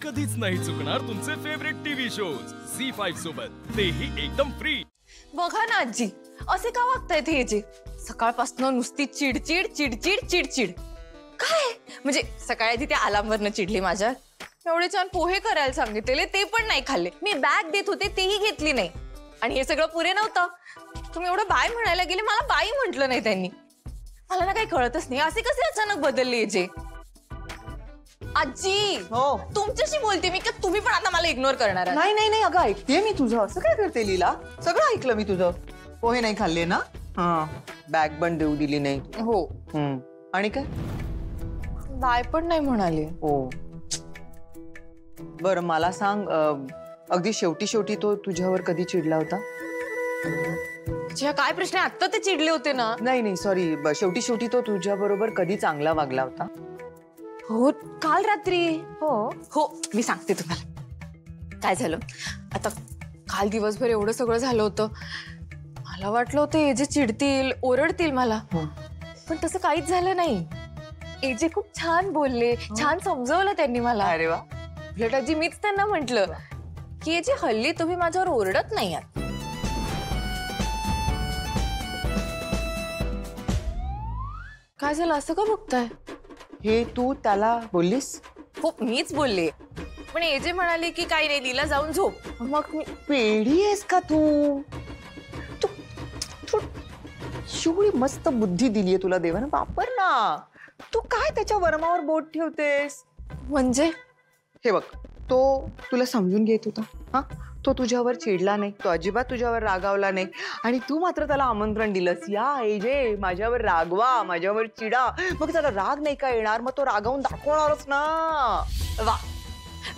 कधीच नाही चुकणार तुमचे फेवरेट टीव्ही शोज झी5 सोबत, तेही एकदम फ्री। बघा ना आजी, असे का वागतायत हे जे? सकाळपासून नुसती चिडचिड चिडचिड चिडचिड। काय म्हणजे सकाळी आधी त्या अलार्मवरनं चिडली माझ्या। एवढे छान पोहे करायला सांगितलेले ते पण नाही खाल्ले। मी बॅग देत होते तेही घेतली नाही। आणि हे सगळं पुरे नव्हतं, तुम्ही एवढं बाय म्हणायला गेले, मला बाई म्हटलं नाही त्यांनी। मला ना काही कळतच नाही, असे कसे अचानक बदलले जे? आजी हो, तुमच्याशी बोलते मी, का तुम्ही पण आता मला इग्नोर करणार आहात? नाही नाही नाही, अगं ऐकते मी तुझं। असं काय करते लीला? सगळं ऐकलं मी तुझं। पोहे नाही खाल्ले ना? हा, बॅग पण देऊ दिली नाही। हो, आणि काय? बाय पण नाही म्हणाले। हो, बरं मला सांग, अगदी शेवटी शेवटी तो तुझ्यावर कधी चिडला होता? काय प्रश्न? आता ते चिडले होते ना? नाही नाही सॉरी, शेवटी शेवटी तो तुझ्या बरोबर कधी चांगला वागला होता? हो, काल रात्री। हो हो, मी सांगते तुम्हाला काय झालं। आता काल दिवसभर एवढं सगळं झालं होतं, मला वाटलं होतं एजे चिडतील, ओरडतील मला, पण तसं काहीच झालं नाही। एजे खूप छान बोलले, छान समजवलं त्यांनी मला। अरे वा। उलट आजी मीच त्यांना म्हटलं की एजे हल्ली तुम्ही माझ्यावर ओरडत नाही आहात। काय झालं असं का बघताय? हे तू त्याला बोललीस? हो, मीच बोलले, पण एजे म्हणाले की काही नाही, लीला जाऊन झोप। मग मी पेढी आहेस का तू? तू एवढी मस्त बुद्धी दिलीये तुला देवानं, वापर ना। तू काय त्याच्या वर्मावर बोट ठेवतेस? म्हणजे हे बघ, तो तुला समजून घेत होता, हा? तो तुझ्यावर चिडला नाही, तो अजिबात तुझ्यावर रागावला नाही, आणि तू मात्र त्याला आमंत्रण दिलंस, या एजे माझ्यावर रागवा, माझ्यावर चिडा। मग त्याला राग नाही का येणार? मग तो रागावून दाखवणारच ना। वा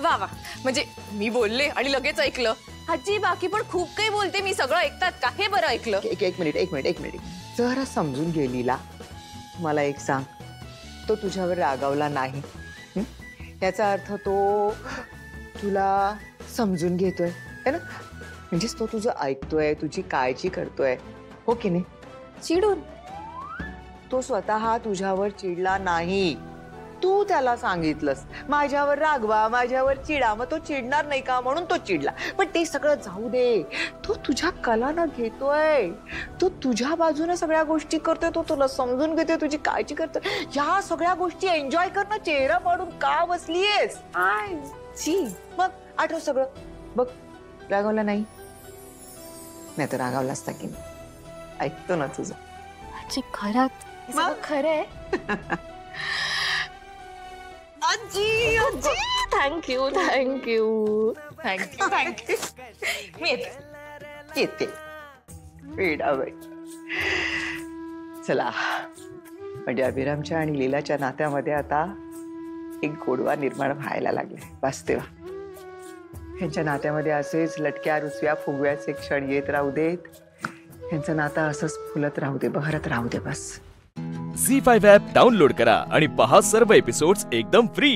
वा वा, म्हणजे मी बोलले आणि लगेच ऐकलं। आजी बाकी पण खूप काही बोलते, मी सगळं ऐकतात का? हे बरं ऐकलं। एक मिनिट जरा समजून गेलीला। मला एक सांग, तो तुझ्यावर रागावला नाही, याचा अर्थ तो तुला समजून घेतोय है ना? म्हणजेच तो तुझं ऐकतोय, तुझी काळजी करतोय, हो की नाही? चिडून तो स्वतः तुझ्यावर चिडला नाही, तू त्याला सांगितलंस माझ्यावर रागवा, माझ्यावर चिडा, मग तो चिडणार नाही का म्हणून तो चिडला। पण ते सगळं जाऊ दे, तो तुझ्या कलानं घेतोय, तो तुझ्या बाजूने सगळ्या गोष्टी करतोय, तो तुला समजून घेतोय, तुझी काळजी करतोय। या सगळ्या गोष्टी एन्जॉय करणं, चेहरा पाडून का बसलीयेस? मग आठव सगळं बघ, रागावला नाही, नाही तर रागावला असता की नाही? ऐकतो ना तुझं आजी, खरंच खरं आहे। आजी आजी, थँक्यू थँक्यू थँक्यू थँक्यू। मी येते वेडाबाई। चला, म्हणजे अभिरामच्या आणि लीलाच्या नात्यामध्ये आता एक गोडवा निर्माण व्हायला लागलाय। बस तेव्हा ह्यांच्या नात्यामध्ये असेच लटक्या रुसव्या फुगव्याचे क्षण येत राहू देत, ह्यांचं नातं असंच फुलत राहू दे, बहरत राहू दे बस। झी5 ॲप डाउनलोड करा आणि पहा सर्व एपिसोड्स एकदम फ्री।